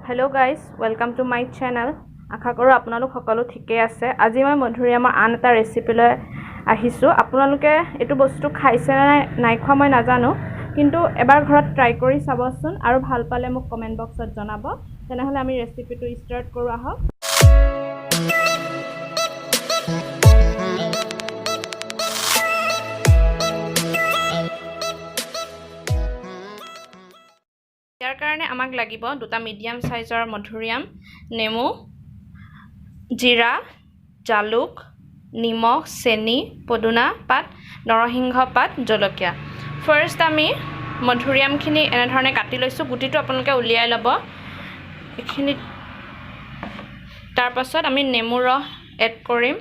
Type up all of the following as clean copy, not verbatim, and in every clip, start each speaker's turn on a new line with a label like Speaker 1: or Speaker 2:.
Speaker 1: Hello guys, welcome to my channel. আশা কৰোঁ আপোনালোক সকলো ঠিকে আছে। আজি মই মধুৰিআমৰ আন এটা ৰেচিপি লৈ আহিছো। আপোনালোকে এটো বস্তু খাইছে নে নাই খোৱা মই নাজানো, কিন্তু এবাৰ ঘৰত ট্ৰাই কৰি চাবচোন আৰু ভাল পালে মোক কমেন্ট বক্সত জনাব। তেনেহলে আমি ৰেচিপিটো ষ্টাৰ্ট কৰো আহক। ইয়াৰ কাৰণে আমাক লাগিব দুটা মিডিয়াম সাইজৰ মধুৰিআম, নেমু, জিৰা, জালুক, নিমখ, চেনি, পদুনা পাত, নৰসিংহ পাত, জলকীয়া। ফাৰ্স্ট আমি মধুৰিআমখিনি এনে ধৰণে কাটি লৈছো। গুটিটো আপোনালোকে উলিয়াই ল'ব। এখিনি তাৰ পাছত আমি নেমু ৰস এড কৰিম।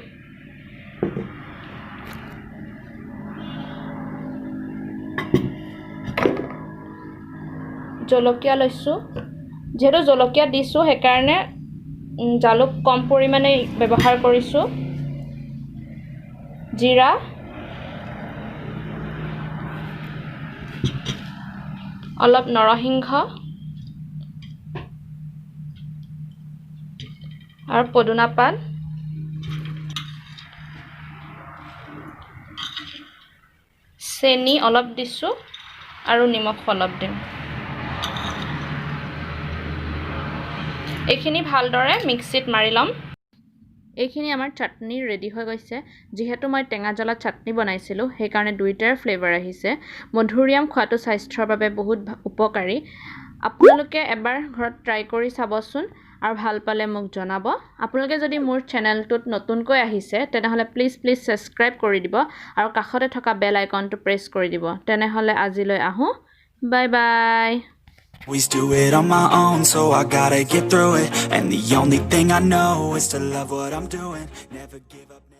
Speaker 1: জলকীয়া লৈছো। যেহেতু জলকীয়া দিছো সেইকাৰণে জালুক কম পৰিমাণে ব্যৱহাৰ কৰিছো। জিৰা, অলপ নৰসিংহ আৰু পদুনা পাত, চেনি অলপ দিছো আৰু নিমখ অলপ দিম। এইখিনি ভালদৰে মিক্সিত মাৰি লম। এইখিনি আমাৰ চাটনি ৰেডি হৈ গৈছে। যেহেতু মই টেঙা জ্বলা চাটনি বনাইছিলো সেইকাৰণে দুইটাৰ ফ্লেভাৰ আহিছে। মধুৰিআম খোৱাটো স্বাস্থ্যৰ বাবে বহুত উপকাৰী। আপোনালোকে এবাৰ ঘৰত ট্ৰাই কৰি চাবচোন আৰু ভাল পালে মোক জনাব। আপোনালোকে যদি মোৰ চেনেলটোত নতুনকৈ আহিছে তেনেহলে প্লিজ সাবস্ক্ৰাইব কৰি দিব আৰু কাষতে থকা বেল আইকনটো প্ৰেছ কৰি দিব। তেনেহলে আজিলৈ আহো। Bye bye.
Speaker 2: Always do it on my own, so I gotta get through it. And the only thing I know is to love what I'm doing. Never give up.